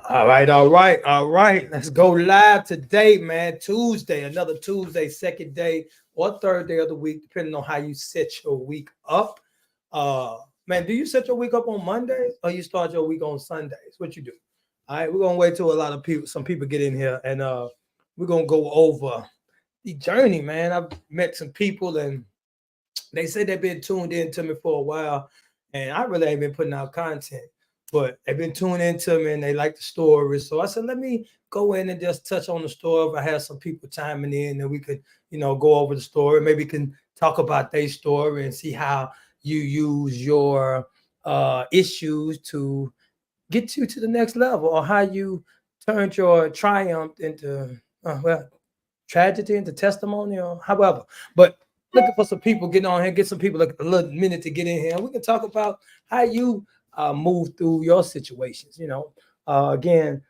All right. Let's go live today, man. Tuesday, another Tuesday, second day or third day of the week, depending on how you set your week up. Uh, man, do you set your week up on Mondays or you start your week on Sundays? What you do? All right, we're gonna wait till a lot of people, some people get in here, and we're gonna go over the journey, man. I've met some people, and they say they've been tuned in to me for a while, and I really ain't been putting out content, but they've been tuned into me and they like the story. So I said, let me go in and just touch on the story. If I have some people chiming in, and we could, go over the story. Maybe can talk about their story and see how you use your issues to get you to the next level, or how you turned your triumph into tragedy into testimony, or however. But looking for some people getting on here, get some people a little minute to get in here. We can talk about how you move through your situations. Again,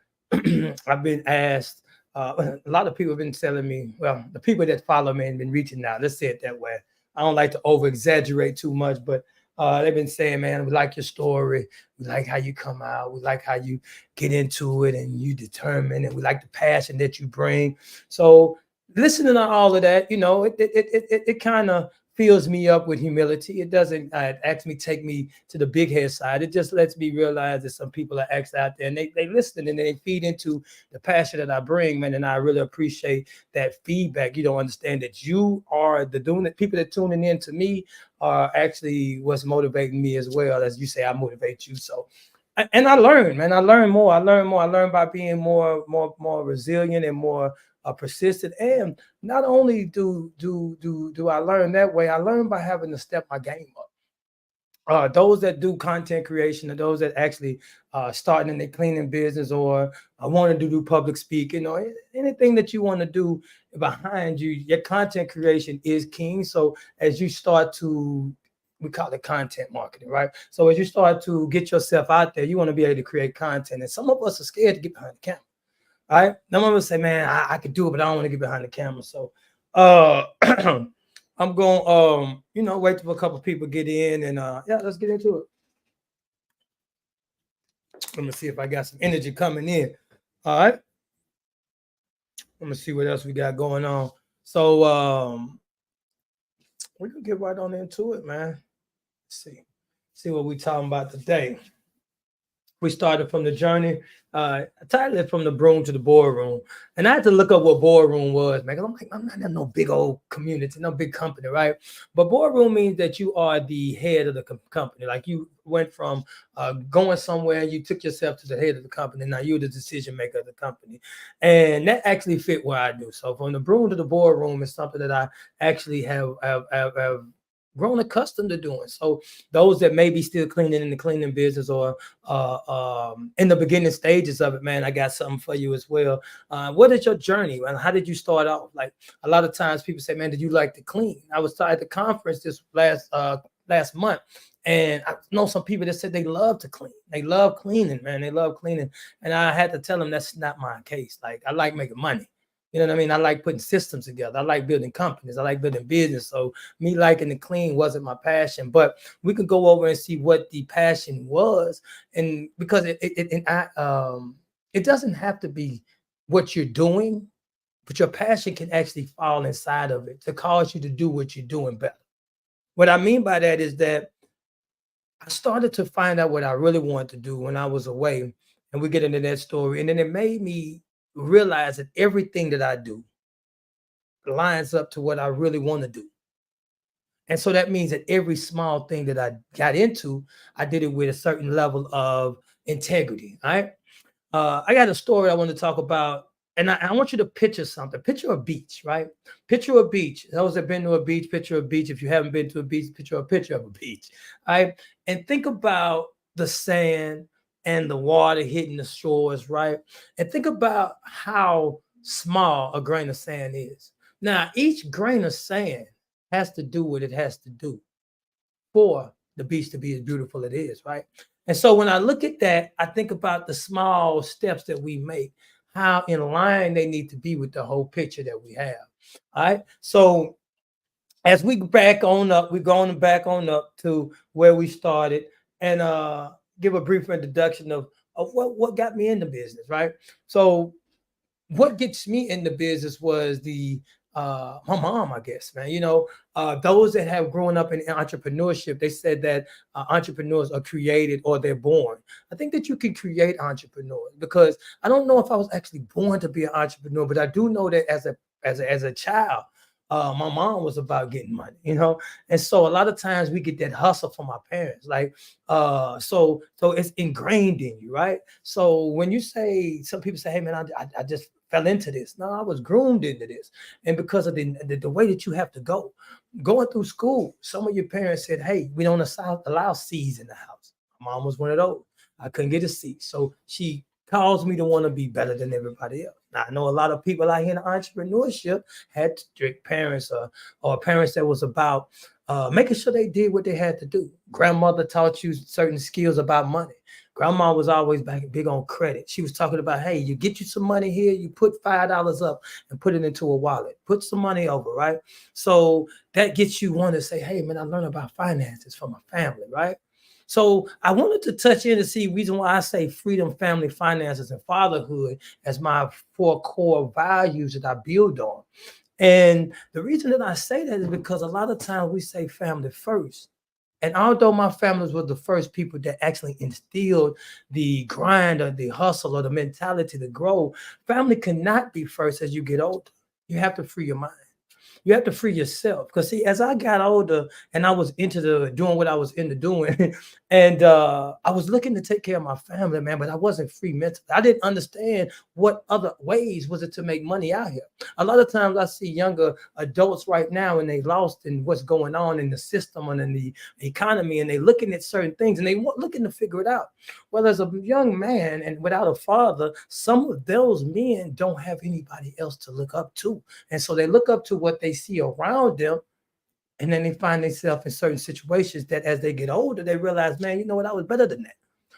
I've been asked. A lot of people have been telling me. Well, the people that follow me and been reaching out. Let's say it that way. I don't like to over exaggerate too much, but they've been saying, "Man, we like your story. We like how you come out. We like how you get into it and you determine, and we like the passion that you bring." So listening to all of that, it kind of fills me up with humility. It doesn't actually take me to the big head side. It just lets me realize that some people are actually out there, and they listen and they feed into the passion that I bring, man. And I really appreciate that feedback. You don't understand that you are the doing it. People that tuning in to me are actually what's motivating me as well. As you say, I motivate you. So and I learn, man. I learn more. I learn more. I learn by being more resilient and more persistent. And not only do I learn that way, I learn by having to step my game up. Those that do content creation, and those that actually starting in the cleaning business, or wanting to do public speaking, or anything that you want to do behind you, your content creation is king. So as you start to, we call it content marketing, right? So as you start to get yourself out there, you want to be able to create content. And some of us are scared to get behind the camera. All right. Some of us say, man, I could do it, but I don't want to get behind the camera. So I'm going wait till a couple people get in, and yeah, let's get into it. Let me see if I got some energy coming in. All right. Let me see what else we got going on. So we can get right on into it, man. Let's see what we talking about today. We started from the journey. I titled it "From the Broom to the Boardroom," and I had to look up what boardroom was, man. 'Cause I'm like, I'm not in no big old community, no big company, right? But boardroom means that you are the head of the company. Like you went from going somewhere, you took yourself to the head of the company. Now you're the decision maker of the company, and that actually fit what I do. So from the broom to the boardroom is something that I actually have grown accustomed to doing. So those that may be still cleaning in the cleaning business, or in the beginning stages of it, man, I got something for you as well. What is your journey, man? How did you start off? Like a lot of times people say, man, did you like to clean? I was at the conference this last month, and I know some people that said they love to clean. They love cleaning, man. They love cleaning. And I had to tell them that's not my case. Like I like making money. You know what I mean? I like putting systems together. I like building companies. I like building business. So me liking to clean wasn't my passion. But we could go over and see what the passion was, and because it doesn't have to be what you're doing, but your passion can actually fall inside of it to cause you to do what you're doing better. What I mean by that is that I started to find out what I really wanted to do when I was away, and we get into that story, and then it made me realize that everything that I do lines up to what I really want to do. And so that means that every small thing that I got into, I did it with a certain level of integrity. All right. I got a story I want to talk about, and I want you to picture something. Picture a beach, right? Picture a beach. Those that have been to a beach, picture a beach. If you haven't been to a beach, picture of a beach. All right. And think about the sand and the water hitting the shores, right? And think about how small a grain of sand is. Now, each grain of sand has to do what it has to do for the beach to be as beautiful as it is, right? And so when I look at that, I think about the small steps that we make, how in line they need to be with the whole picture that we have. All right. So as we back on up, we're going back on up to where we started, and give a brief introduction of of what got me into business, right? So what gets me in the business was the my mom, I guess, man. Those that have grown up in entrepreneurship, they said that entrepreneurs are created or they're born. I think that you can create entrepreneurs because I don't know if I was actually born to be an entrepreneur, but I do know that as a child, my mom was about getting money, and so a lot of times we get that hustle from our parents, like so it's ingrained in you, right? So when you say, some people say, hey man, I just fell into this. No, I was groomed into this. And because of the way that you have to going through school, some of your parents said, hey, we don't allow C's in the house. My mom was one of those. I couldn't get a C. So she caused me to want to be better than everybody else. Now, I know a lot of people out here in entrepreneurship had strict parents, or parents that was about making sure they did what they had to do. Grandmother taught you certain skills about money. Grandma was always big on credit. She was talking about, hey, you get you some money here, you put $5 up and put it into a wallet, put some money over, right? So that gets you want to say, hey, man, I learned about finances from my family, right? So I wanted to touch in to see reason why I say freedom, family, finances, and fatherhood as my four core values that I build on. And the reason that I say that is because a lot of times we say family first. And although my family was the first people that actually instilled the grind or the hustle or the mentality to grow, family cannot be first as you get older. You have to free your mind. You have to free yourself. Because see, as I got older and I was into the doing what I was into doing, and I was looking to take care of my family, man, but I wasn't free mentally. I didn't understand what other ways was it to make money out here. A lot of times I see younger adults right now and they lost in what's going on in the system and in the economy, and they looking at certain things and they looking to figure it out. Well, as a young man and without a father, some of those men don't have anybody else to look up to. And so they look up to what they see around them, and then they find themselves in certain situations that as they get older, they realize, man, you know what, I was better than that.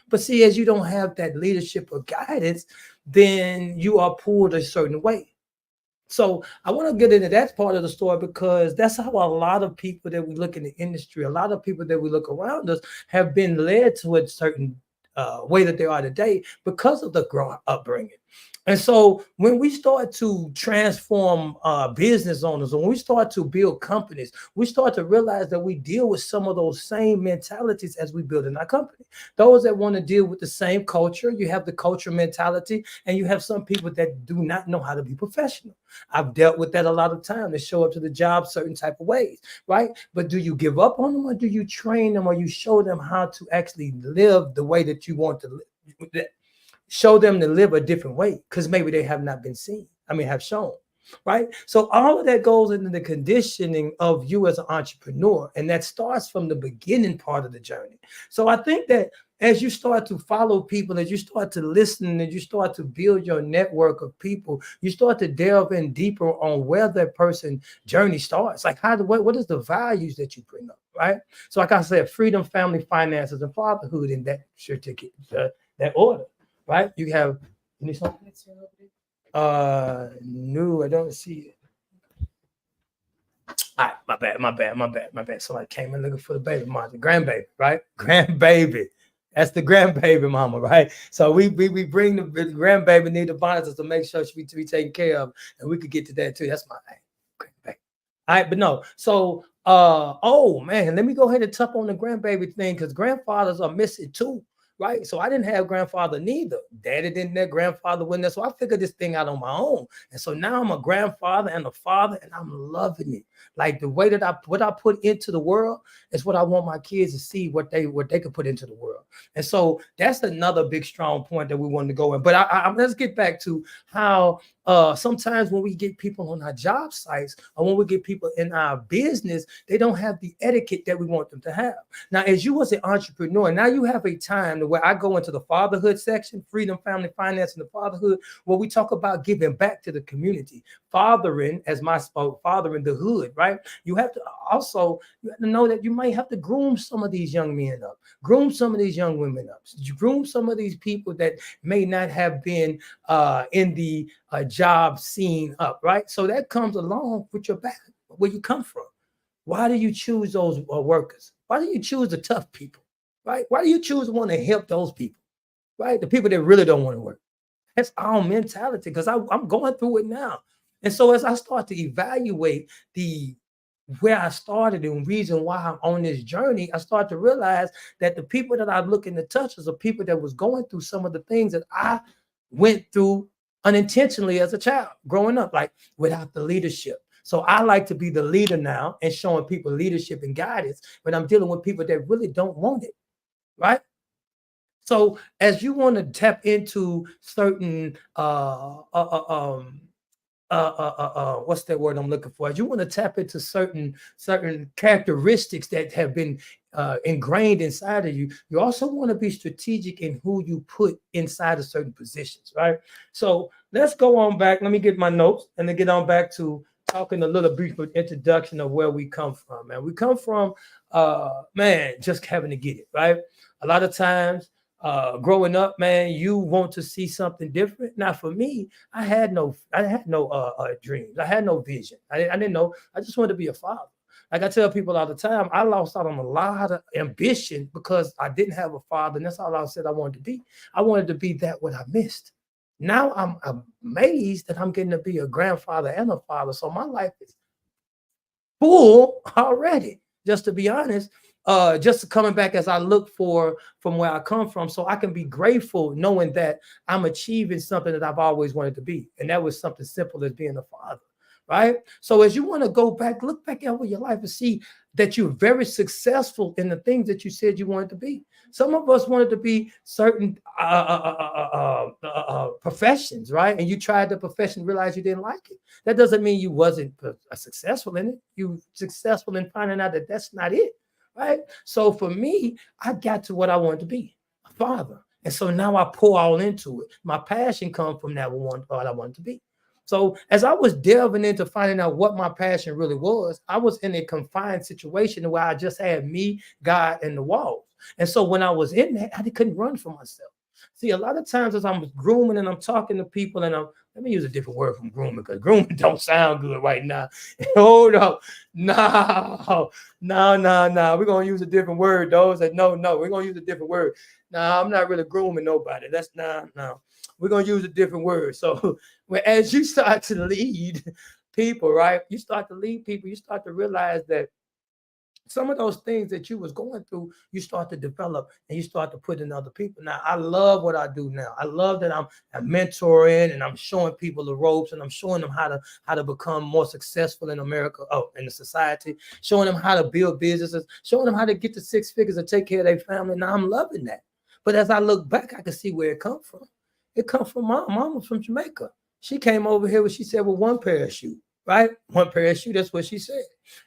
But see, as you don't have that leadership or guidance, then you are pulled a certain way. So I want to get into that part of the story because that's how a lot of people that we look in the industry, a lot of people that we look around us have been led to a certain way that they are today because of the upbringing. And so when we start to transform business owners, when we start to build companies, we start to realize that we deal with some of those same mentalities as we build in our company. Those that want to deal with the same culture, you have the culture mentality, and you have some people that do not know how to be professional. I've dealt with that a lot of time. They show up to the job certain type of ways, right? But do you give up on them, or do you train them, or you show them how to actually live the way that you want to live? Show them to live a different way because maybe they have not been seen. I mean, have shown, right? So all of that goes into the conditioning of you as an entrepreneur, and that starts from the beginning part of the journey. So I think that as you start to follow people, as you start to listen, as you start to build your network of people, you start to delve in deeper on where that person journey starts. Like what is the values that you bring up, right? So like I said, freedom, family, finances, and fatherhood in that certificate, that order. Right? You have, you need something? No, I don't see it. All right, my bad. Somebody came in looking for the baby mama, the grandbaby, right? Grandbaby. That's the grandbaby mama, right? So we bring the grandbaby need the bonnets to make sure she be taken care of, and we could get to that too. That's my grandbaby. All right, but no. So oh man, let me go ahead and tap on the grandbaby thing because grandfathers are missing too. Right. So I didn't have grandfather neither. Daddy didn't have grandfather wasn't there. So I figured this thing out on my own. And so now I'm a grandfather and a father, and I'm loving it. Like the way that what I put into the world is what I want my kids to see what they could put into the world. And so that's another big strong point that we wanted to go in. But let's get back to how sometimes when we get people on our job sites or when we get people in our business, they don't have the etiquette that we want them to have. Now, as you as an entrepreneur, now you have a time where I go into the fatherhood section, freedom, family, finance, and the fatherhood, where we talk about giving back to the community, fathering as my fathering the hood, right? You have to also you have to know that you might have to groom some of these young men up, groom some of these young women up, groom some of these people that may not have been in the job scene up, right? So that comes along with your back, where you come from. Why do you choose those workers? Why do you choose the tough people, right? Why do you choose to want to help those people? right? The people that really don't want to work. That's our mentality because I'm going through it now. And so as I start to evaluate the where I started and reason why I'm on this journey, I start to realize that the people that I'm looking to touch is the people that was going through some of the things that I went through unintentionally as a child growing up, like without the leadership. So I like to be the leader now and showing people leadership and guidance, but I'm dealing with people that really don't want it, right? So as you want to tap into certain what's that word I'm looking for? As you want to tap into certain characteristics that have been ingrained inside of you, you also want to be strategic in who you put inside of certain positions, right? So let's go on back. Let me get my notes and then get on back to talking a little brief introduction of where we come from. Man, we come from man, just having to get it right. A lot of times growing up, man, you want to see something different. Now, for me, I had no dreams. I had no vision. I didn't know. I just wanted to be a father. Like I tell people all the time, I lost out on a lot of ambition because I didn't have a father, and that's all I said I wanted to be. I wanted to be that what I missed. Now I'm amazed that I'm getting to be a grandfather and a father. So my life is full already, just to be honest. Just coming back as I look for from where I come from, so I can be grateful knowing that I'm achieving something that I've always wanted to be. And that was something simple as being a father, right? So as you want to go back, look back over your life and see that you're very successful in the things that you said you wanted to be. Some of us wanted to be certain professions, right? And you tried the profession, realized you didn't like it. That doesn't mean you wasn't successful in it. You successful in finding out that that's not it, right? So for me, I got to what I wanted to be, a father. And so now I pour all into it. My passion comes from that one, what I wanted to be. So as I was delving into finding out what my passion really was, I was in a confined situation where I just had me, God, and the walls. And so when I was in that, I couldn't run for myself. See, a lot of times as I'm grooming and I'm talking to people and I'm, let me use a different word from grooming because grooming don't sound good right now. Hold up. No, no. We're going to use a different word. Those that no, we're going to use a different word. No, I'm not really grooming nobody. That's no. We're going to use a different word. So as you start to lead people, right? You start to lead people, you start to realize that some of those things that you was going through, you start to develop and you start to put in other people. Now, I love what I do now. I love that I'm mentoring and I'm showing people the ropes and I'm showing them how to become more successful in America, in the society, showing them how to build businesses, showing them how to get to six figures and take care of their family. Now I'm loving that. But as I look back, I can see where it come from. It come from my mama from Jamaica. She came over here when she said, well, one parachute, right? One parachute, that's what she said.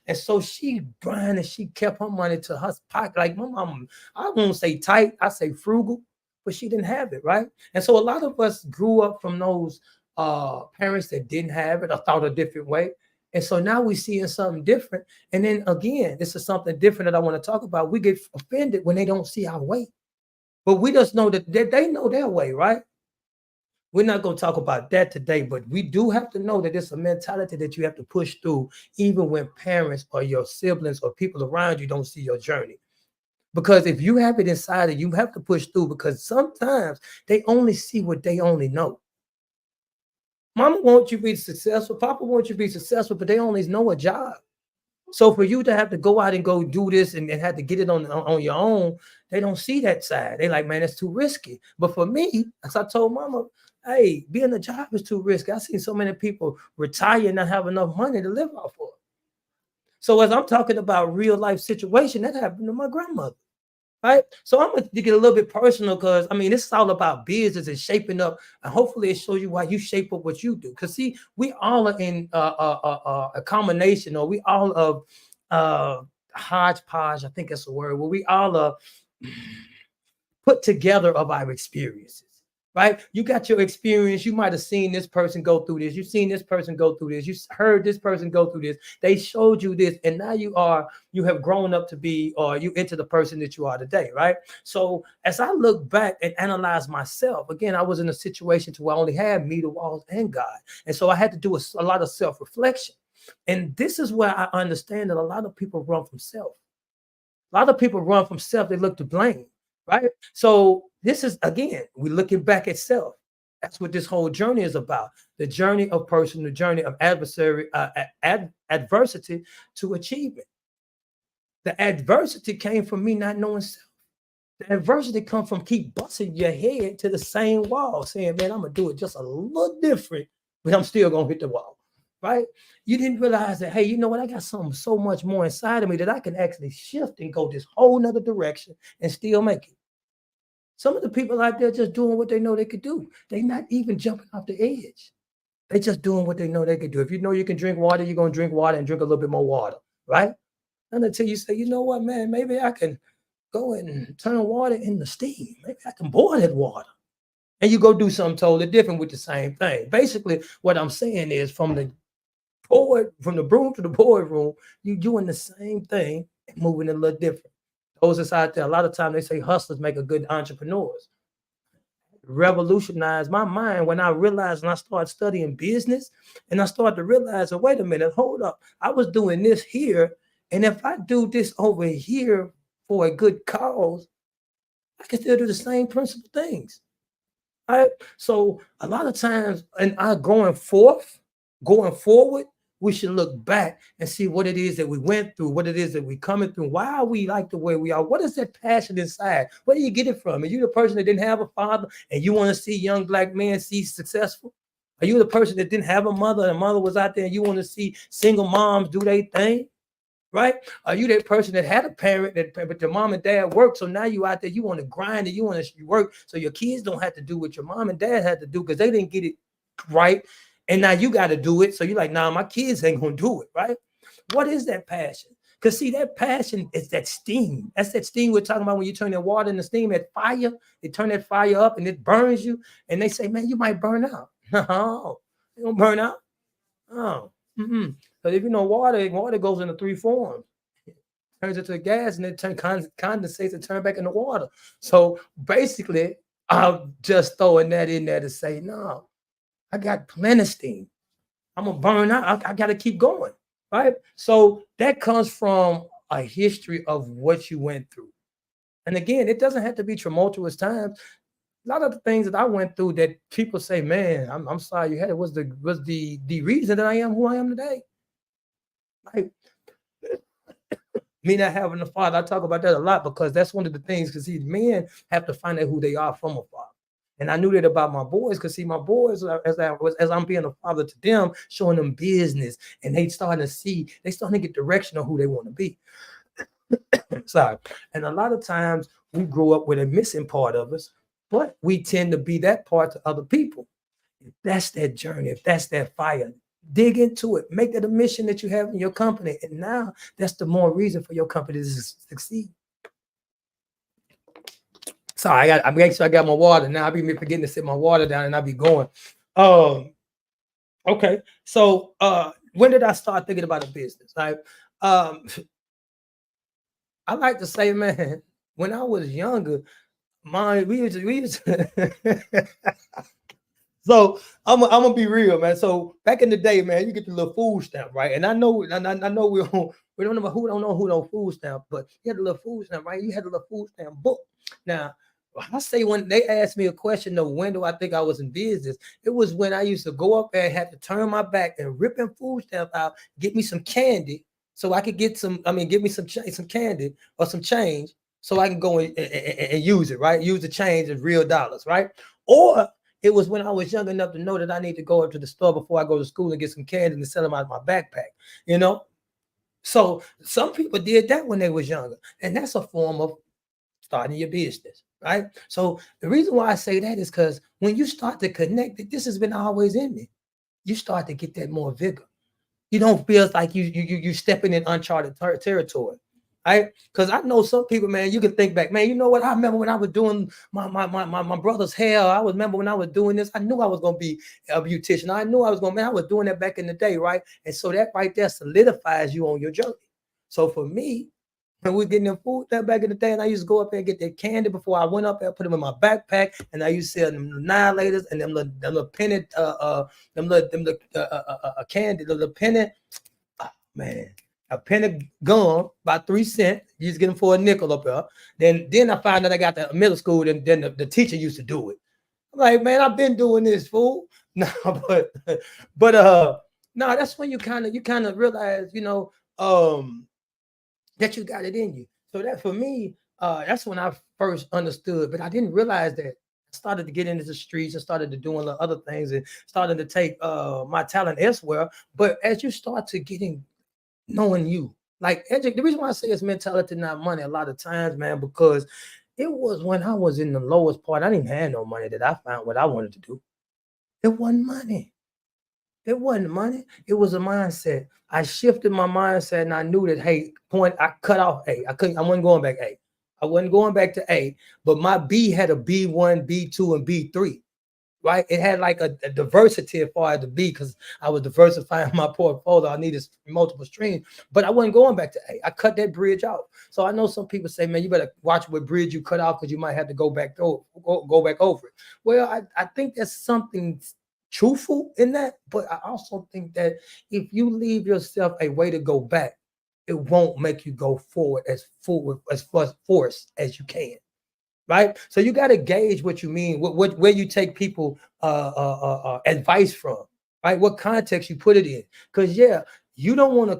And so she grind and she kept her money to her pocket. Like my mom, I won't say tight, I say frugal, but she didn't have it, right? And so a lot of us grew up from those parents that didn't have it or thought a different way. And so now we're seeing something different. And then again, this is something different that I want to talk about. We get offended when they don't see our way. But we just know that they know their way, right? We're not going to talk about that today, but we do have to know that it's a mentality that you have to push through, even when parents or your siblings or people around you don't see your journey. Because if you have it inside of you, you have to push through because sometimes they only see what they only know. Mama wants you to be successful. Papa wants you to be successful, but they only know a job. So for you to have to go out and go do this and have to get it on your own, they don't see that side. They like, man, it's too risky. But for me, as I told mama, hey, being a job is too risky. I seen so many people retire and not have enough money to live off of. So as I'm talking about real life situation, that happened to my grandmother. Right. So I'm going to get a little bit personal because I mean, it's all about business and shaping up. And hopefully it shows you why you shape up what you do. Because see, we all are in a combination or we all of hodgepodge, I think that's a word, where we all are put together of our experiences. Right? You got your experience. You might have seen this person go through this. You've seen this person go through this. You heard this person go through this. They showed you this. And now you have grown up to be, or you into the person that you are today. Right. So as I look back and analyze myself, again, I was in a situation to where I only had me, the walls, and God. And so I had to do a lot of self-reflection. And this is where I understand that a lot of people run from self. A lot of people run from self. They look to blame. right? So this is, again, we're looking back at self. That's what this whole journey is about. The journey of person, the journey of adversity to achievement. The adversity came from me not knowing self. The adversity comes from keep busting your head to the same wall, saying, man, I'm gonna do it just a little different, but I'm still gonna hit the wall. Right? You didn't realize that, hey, you know what? I got something so much more inside of me that I can actually shift and go this whole nother direction and still make it. Some of the people out there just doing what they know they could do. They're not even jumping off the edge. They just doing what they know they could do. If you know you can drink water, you're gonna drink water and drink a little bit more water, right? And until you say, you know what, man, maybe I can go and turn water into steam. Maybe I can boil that water. And you go do something totally different with the same thing. Basically, what I'm saying is from the broom to the boardroom, you're doing the same thing and moving a little different. Those that's out there, a lot of times they say hustlers make a good entrepreneurs. Revolutionized my mind when I realized and I started studying business and I started to realize, oh, wait a minute, hold up. I was doing this here. And if I do this over here for a good cause, I can still do the same principal things. Right? So a lot of times in our going forward, we should look back and see what it is that we went through, what it is that we coming through. Why are we like the way we are? What is that passion inside? Where do you get it from? Are you the person that didn't have a father and you want to see young black men see successful? Are you the person that didn't have a mother and a mother was out there and you want to see single moms do their thing? Right? Are you that person that had a parent that, but your mom and dad work? So now you out there, you want to grind and you want to work, so your kids don't have to do what your mom and dad had to do because they didn't get it right, and now you got to do it. So you're like, nah, my kids ain't gonna do it, right? What is that passion? Because see, that passion is that steam. That's that steam we're talking about when you turn that water into steam, that fire. They turn that fire up and it burns you, and they say, man, you might burn out. No, you don't burn out. Oh, because if you know water goes into three forms. It turns into gas and it condensates and turn back into water. So basically, I'm just throwing that in there to say, no, I got plenty of steam. I'm gonna burn out. I got to keep going, right? So that comes from a history of what you went through. And again, it doesn't have to be tumultuous times. A lot of the things that I went through that people say, man, I'm sorry you had it was the reason that I am who I am today. Like me not having a father, I talk about that a lot because that's one of the things. Because see, men have to find out who they are from a father, and I knew that about my boys. Because see, my boys, as I'm being a father to them, showing them business, and they starting to get direction on who they want to be. Sorry, and a lot of times we grow up with a missing part of us, but we tend to be that part to other people. If that's that journey, if that's that fire, dig into it. Make that a mission that you have in your company. And now that's the more reason for your company to succeed. Sorry, I make sure I got my water. Now I be forgetting to sit my water down and I be going. Okay. So when did I start thinking about a business? Right. Um, I like to say, man, when I was younger, we used to So I'm gonna be real, man. So back in the day, man, you get the little food stamp, right? And I know we don't know who don't food stamp, but you had the little food stamp, right? You had the little food stamp book. Now, I say when they asked me a question of when do I think I was in business, it was when I used to go up there and had to turn my back and rip them food stamp out, get me some candy, so I could get some. I mean, give me some candy or some change, so I can go and use it, right? Use the change as real dollars, right? Or it was when I was young enough to know that I need to go up to the store before I go to school and get some candy and sell them out of my backpack, you know? So some people did that when they was younger, and that's a form of starting your business, right? So the reason why I say that is because when you start to connect it, this has been always in me. You start to get that more vigor. You don't feel like you stepping in uncharted territory, right? Because I know some people, man. You can think back, man. You know what? I remember when I was doing my brother's hair. I remember when I was doing this. I knew I was gonna be a beautician. I knew I was gonna. Man, I was doing that back in the day, right? And so that right there solidifies you on your journey. So for me, when we getting them food that back in the day, and I used to go up there and get that candy before I went up there, put them in my backpack, and I used to sell them annihilators and them little penny, candy, the little penny. Oh, man, a penny of gum, about 3 cents. You just get them for a nickel up there. Then I found that I got the middle school, and then the teacher used to do it. I'm like, man, I've been doing this, fool. No, but no, that's when you kind of realize, that you got it in you. So that for me, that's when I first understood. But I didn't realize that. I started to get into the streets and started to doing other things and started to take my talent elsewhere. But as you start to getting knowing you, like the reason why I say it's mentality, not money, a lot of times, man, because it was when I was in the lowest part. I didn't have no money that I found what I wanted to do. It wasn't money. It wasn't money. It was a mindset. I shifted my mindset and I knew that, hey, I cut off A. I wasn't going back A. I wasn't going back to A, but my B had a B1, B2, and B3. Right? It had like a diversity as far as the B, because I was diversifying my portfolio. I needed multiple streams, but I wasn't going back to A. I cut that bridge out. So I know some people say, man, you better watch what bridge you cut off because you might have to go back over it. Well, I think there's something truthful in that, but I also think that if you leave yourself a way to go back, it won't make you go forward as force as you can. Right, so you got to gauge what you mean, where you take people advice from, right? What context you put it in, because you don't want to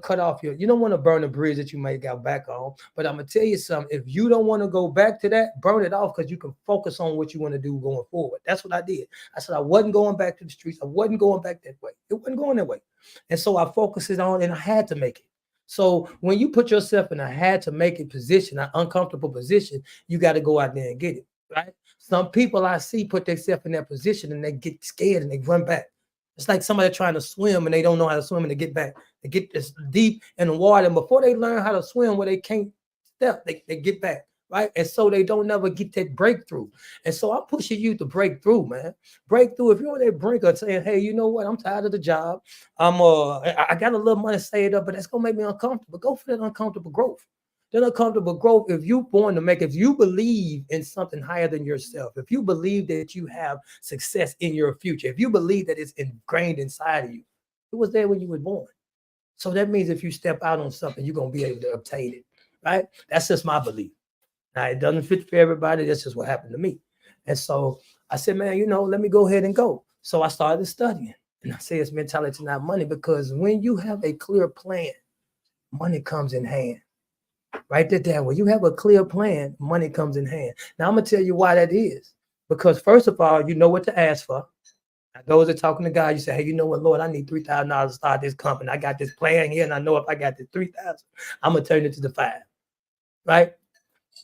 you don't want to burn a bridge that you might got back on. But I'm gonna tell you something: if you don't want to go back to that, burn it off, because you can focus on what you want to do going forward. That's what I did. I said I wasn't going back to the streets. I wasn't going back that way. It wasn't going that way, and so I focused it on, and I had to make it. So when you put yourself in a had to make it position, an uncomfortable position, you got to go out there and get it, right? Some people I see put themselves in that position and they get scared and they run back. It's like somebody trying to swim and they don't know how to swim and they get back. They get this deep in the water, and before they learn how to swim where they can't step, they get back, right? And so they don't never get that breakthrough. And so I'm pushing you to break through, man. Break through. If you're on that brink of saying, hey, you know what? I'm tired of the job. I got a little money saved up, but that's gonna make me uncomfortable. Go for that uncomfortable growth. That uncomfortable growth, if you if you believe in something higher than yourself, if you believe that you have success in your future, if you believe that it's ingrained inside of you, it was there when you were born. So that means if you step out on something, you're gonna be able to obtain it, right? That's just my belief. Now, it doesn't fit for everybody. That's just what happened to me. And so I said, man, let me go ahead and go. So I started studying. And I say it's mentality, not money, because when you have a clear plan, money comes in hand. Write that down. When you have a clear plan, money comes in hand. Now, I'm going to tell you why that is. Because first of all, you know what to ask for. Now, those are talking to God. You say, hey, you know what, Lord, I need $3,000 to start this company. I got this plan here, and I know if I got the 3,000, I'm going to turn it to the 5. Right?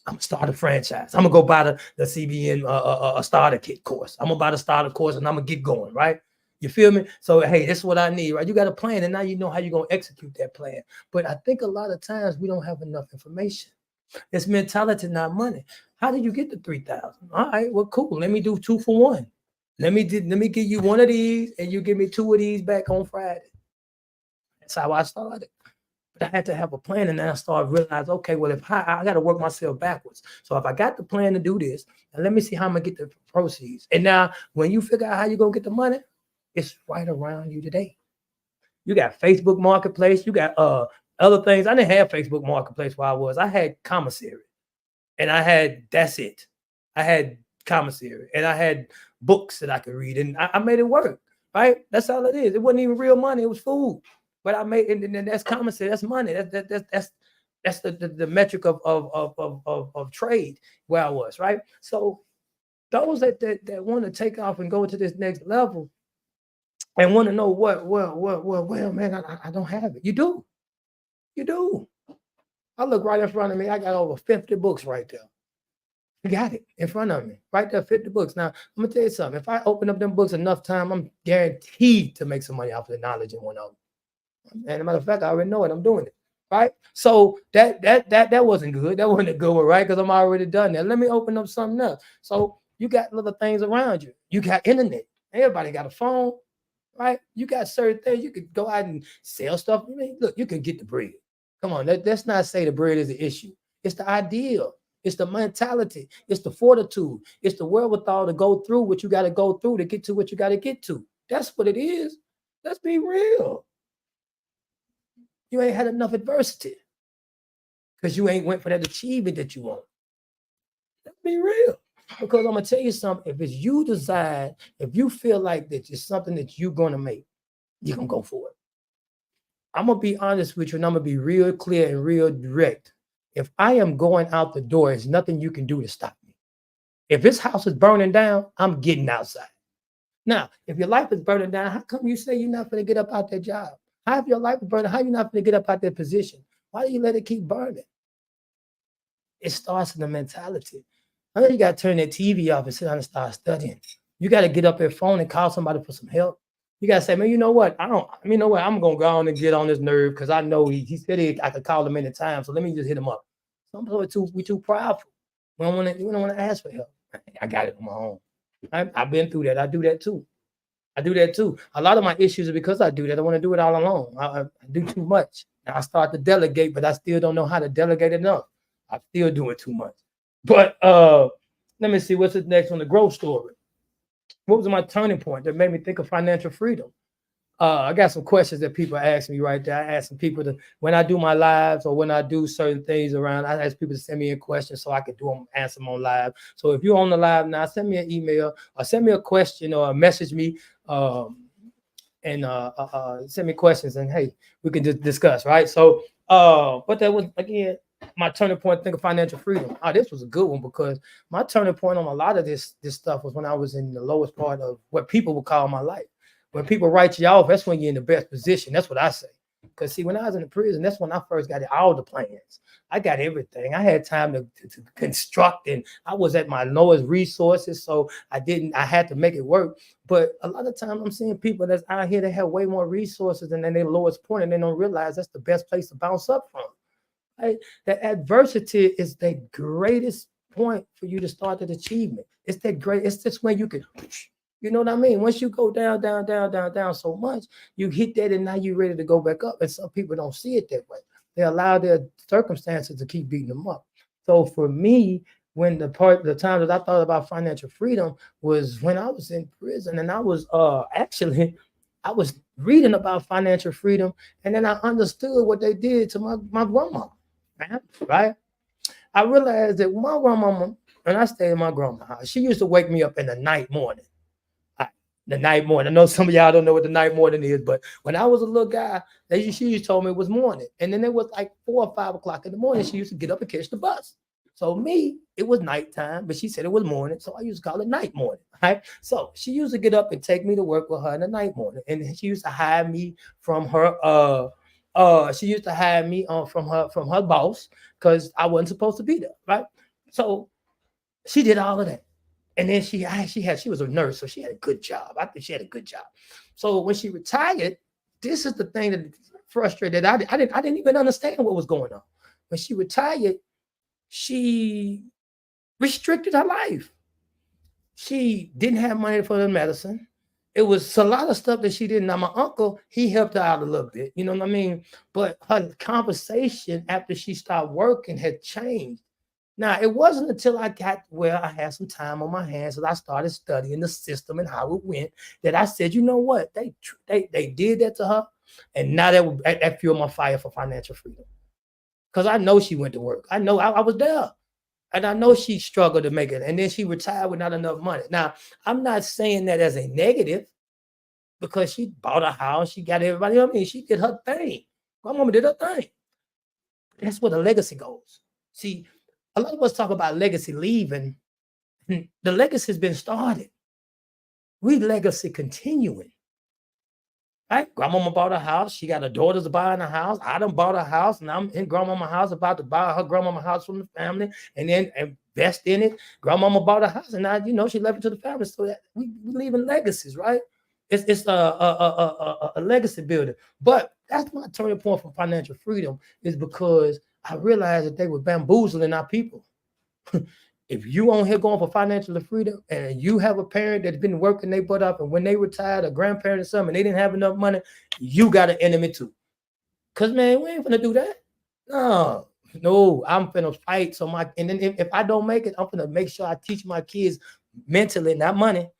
I'm gonna start a franchise. I'm gonna go buy the CBN a starter kit course. I'm gonna buy the starter course and I'm gonna get going, right? You feel me? So hey, this is what I need, right? You got a plan, and now you know how you're gonna execute that plan. But I think a lot of times we don't have enough information. It's mentality, not money. How did you get the 3,000? All right, well, cool. Let me do 2 for 1. Let me give you one of these, and you give me 2 of these back on Friday. That's how I started. But I had to have a plan, and then I started realizing, okay, well, if I got to work myself backwards. So if I got the plan to do this, and let me see how I'm gonna get the proceeds. And now, when you figure out how you're gonna get the money, it's right around you today. You got Facebook Marketplace. You got other things. I didn't have Facebook Marketplace where I had commissary, and I had that's it. I had commissary, and I had books that I could read, and I made it work. Right? That's all it is. It wasn't even real money. It was food. But I made, and then that's commissary. That's money. That's the metric of trade where I was, right? So those that want to take off and go to this next level and want to know well, man, I don't have it. You do. I look right in front of me. I got over 50 books right there. You got it in front of me, right there, 50 books. Now, I'm gonna tell you something. If I open up them books enough time, I'm guaranteed to make some money off of the knowledge in one of them. And as a matter of fact, I already know it. I'm doing it. Right. So that wasn't good. That wasn't a good one, right? Because I'm already done that. Let me open up something else. So you got little things around you. You got internet. Everybody got a phone, right? You got certain things. You could go out and sell stuff. I mean, look, you can get the bread. Come on, let's not say the bread is the issue. It's the ideal. It's the mentality. It's the fortitude. It's the wherewithal to go through what you got to go through to get to what you got to get to. That's what it is. Let's be real. You ain't had enough adversity because you ain't went for that achievement that you want. Let's be real. Because I'm gonna tell you something. If it's you decide, if you feel like that it's something that you're gonna make, you're gonna go for it. I'm gonna be honest with you, and I'm gonna be real clear and real direct. If I am going out the door, there's nothing you can do to stop me. If this house is burning down, I'm getting outside. Now, if your life is burning down, how come you say you're not gonna get up out that job? How if your life is burning? How you not gonna get up out that position? Why do you let it keep burning? It starts in the mentality. I know you got to turn that TV off and sit down and start studying. You got to get up your phone and call somebody for some help. You got to say, man, you know what? I'm going to go on and get on this nerve because I know he said I could call him anytime. So let me just hit him up. Some people we too prideful. We don't want to ask for help. I got it on my own. I've been through that. I do that too. A lot of my issues are because I do that. I want to do it all alone. I do too much. And I start to delegate, but I still don't know how to delegate enough. I'm still doing too much. But let me see, what's the next one? The growth story. What was my turning point that made me think of financial freedom? I got some questions that people ask me right there. I ask some people when I do my lives or when I do certain things around, I ask people to send me a question so I can answer them on live. So if you're on the live now, send me an email or send me a question or message me and send me questions and hey, we can just discuss, right? So but that was again my turning point. Think of financial freedom. This was a good one because my turning point on a lot of this stuff was when I was in the lowest part of what people would call my life. When people write you off, that's when you're in the best position. That's what I say. Because see, when I was in the prison, that's when I first got all the plans. I got everything. I had time to construct, and I was at my lowest resources, so I had to make it work. But a lot of times I'm seeing people that's out here that have way more resources than their lowest point, and they don't realize that's the best place to bounce up from. Right? That adversity is the greatest point for you to start that achievement. It's just when you can, you know what I mean? Once you go down, down, down, down, down so much, you hit that and now you're ready to go back up. And some people don't see it that way. They allow their circumstances to keep beating them up. So for me, when the time that I thought about financial freedom was when I was in prison, and I was I was reading about financial freedom, and then I understood what they did to my grandma. Right? I realized that my grandmama, and I stayed in my grandma's house, she used to wake me up in the night morning. The night morning. I know some of y'all don't know what the night morning is, but when I was a little guy, she used to told me it was morning. And then it was like 4 or 5 o'clock in the morning. She used to get up and catch the bus. So me, it was nighttime, but she said it was morning. So I used to call it night morning. Right. So she used to get up and take me to work with her in the night morning. And she used to hide me from her she used to hide me from her boss because I wasn't supposed to be there. Right. So she did all of that. And then she was a nurse, so she had a good job. I think she had a good job. So when she retired, this is the thing that frustrated. I didn't even understand what was going on. When she retired, she restricted her life. She didn't have money for the medicine. It was a lot of stuff that she didn't. Now, my uncle, he helped her out a little bit, you know what I mean? But her conversation after she started working had changed. Now, it wasn't until I got where I had some time on my hands that I started studying the system and how it went that I said, you know what? They did that to her. And now that fueled my fire for financial freedom. Because I know she went to work. I know I was there. And I know she struggled to make it. And then she retired with not enough money. Now, I'm not saying that as a negative because she bought a house. She got everybody. I mean, she did her thing. My mama did her thing. That's where the legacy goes. See, a lot of us talk about legacy leaving. The legacy has been started. We legacy continuing. Right? Grandmama bought a house. She got her daughters buying a house. I done bought a house, and I'm in grandmama's house about to buy her grandmama house from the family and then invest in it. Grandmama bought a house, and now she left it to the family. So that we leaving legacies, right? It's a legacy building. But that's my turning point for financial freedom is because I realized that they were bamboozling our people. If you on here going for financial freedom and you have a parent that's been working their butt up and when they retired, a grandparent or something, and they didn't have enough money, you got an enemy too. Because, man, we ain't gonna do that. No, I'm gonna fight. And then if I don't make it, I'm gonna make sure I teach my kids mentally, not money,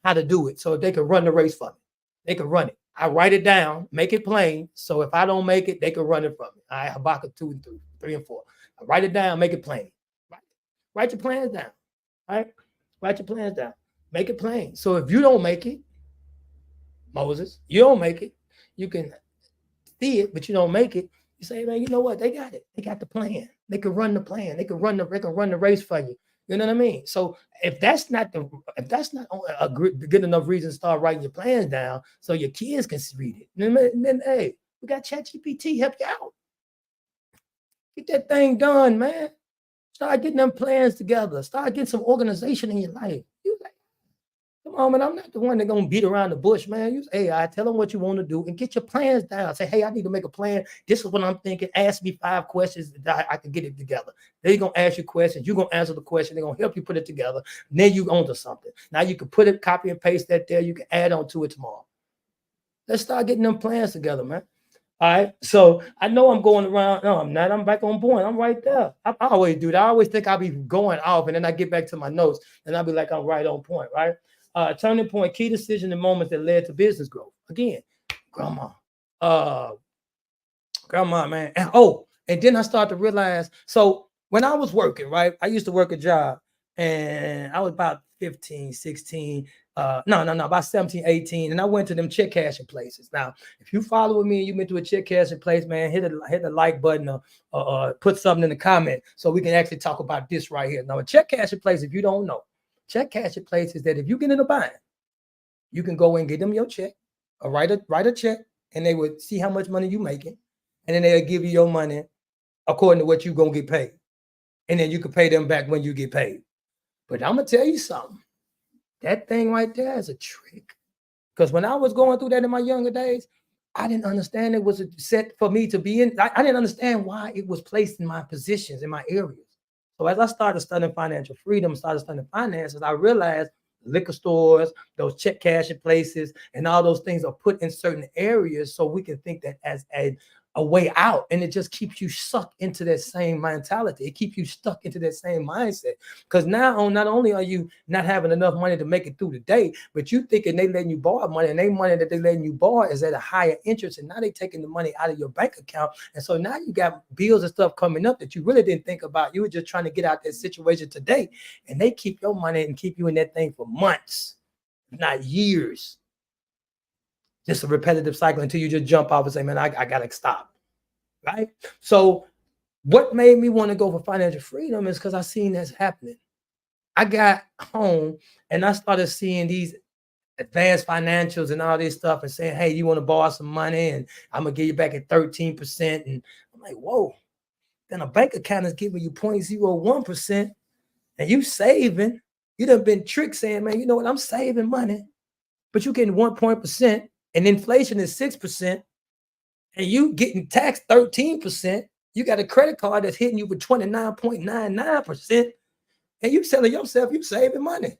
how to do it so they can run the race for me. They can run it. I write it down, make it plain. So if I don't make it, they can run it from me. All right, Habakkuk 2 and 3 and 4. I write it down, make it plain. Write your plans down. All right. Write your plans down. Make it plain. So if you don't make it, Moses, you don't make it, you can see it, but you don't make it. You say, man, you know what? They got it. They got the plan. They can run the plan. They can run the race for you. You know what I mean? So if that's not a good enough reason to start writing your plans down so your kids can read it, then hey, we got ChatGPT help you out. Get that thing done, man. Start getting them plans together. Start getting some organization in your life. You like, come on, man. I'm not the one that's gonna beat around the bush, man. Use AI. Tell them what you want to do and get your plans down. Say, hey, I need to make a plan. This is what I'm thinking. Ask me 5 questions that I can get it together. They're gonna ask you questions. You're gonna answer the question. They're gonna help you put it together. And then you onto something. Now you can put it, copy and paste that there. You can add on to it tomorrow. Let's start getting them plans together, man. All right. So I know I'm going around. No, I'm not. I'm back on point. I'm right there. I always do that. I always think I'll be going off and then I get back to my notes and I'll be like, I'm right on point. Right. Turning point, key decision and moments that led to business growth. Again, grandma. Grandma, man. And then I start to realize. So when I was working, right, I used to work a job and I was about 15, 16. About 17, 18. And I went to them check cashing places. Now, if you follow with me and you've been to a check cashing place, man, hit the like button or put something in the comment so we can actually talk about this right here. Now, a check cashing place, if you don't know, check cashing place is that if you get in a bind, you can go and get them your check or write a check and they would see how much money you making. And then they'll give you your money according to what you're going to get paid. And then you can pay them back when you get paid. But I'm going to tell you something. That thing right there is a trick. Because when I was going through that in my younger days, I didn't understand it was set for me to be in. I didn't understand why it was placed in my positions, in my areas. So as I started studying financial freedom, started studying finances, I realized liquor stores, those check cashing places, and all those things are put in certain areas so we can think that as a way out, and it just keeps you sucked into that same mentality. It keeps you stuck into that same mindset because now not only are you not having enough money to make it through the day, but you thinking they letting you borrow money, and they money that they letting you borrow is at a higher interest, and now they taking the money out of your bank account, and so now you got bills and stuff coming up that you really didn't think about. You were just trying to get out that situation today, and they keep your money and keep you in that thing for months, not years. Just a repetitive cycle until you just jump off and say, man, I gotta stop. Right? So what made me want to go for financial freedom is because I seen this happening. I got home and I started seeing these advanced financials and all this stuff and saying, hey, you want to borrow some money and I'm gonna give you back at 13%. And I'm like, whoa, then a bank account is giving you 0.01% and you saving. You done been tricked saying, man, you know what? I'm saving money, but you getting 1% and inflation is 6%, and you getting taxed 13%. You got a credit card that's hitting you with 29.99%, and you telling yourself you saving money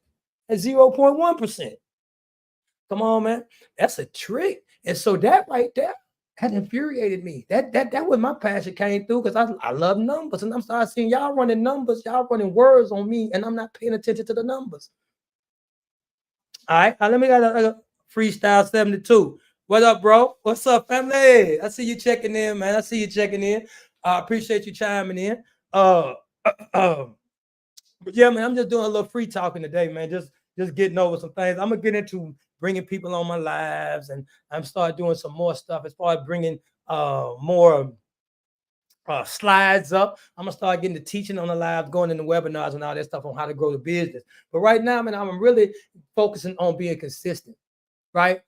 at 0.1%. Come on, man. That's a trick. And so that right there had infuriated me. That was my passion came through because I love numbers. And I'm starting seeing y'all running numbers, y'all running words on me, and I'm not paying attention to the numbers. All right, let me got a freestyle 72. What up, bro? What's up, family? I see you checking in, man. I see you checking in. I appreciate you chiming in. But yeah, man, I'm just doing a little free talking today, man. Just getting over some things. I'm gonna get into bringing people on my lives, and I'm start doing some more stuff as far as bringing more slides up. I'm gonna start getting the teaching on the live, going into webinars and all that stuff on how to grow the business. But right now, man, I'm really focusing on being consistent, right?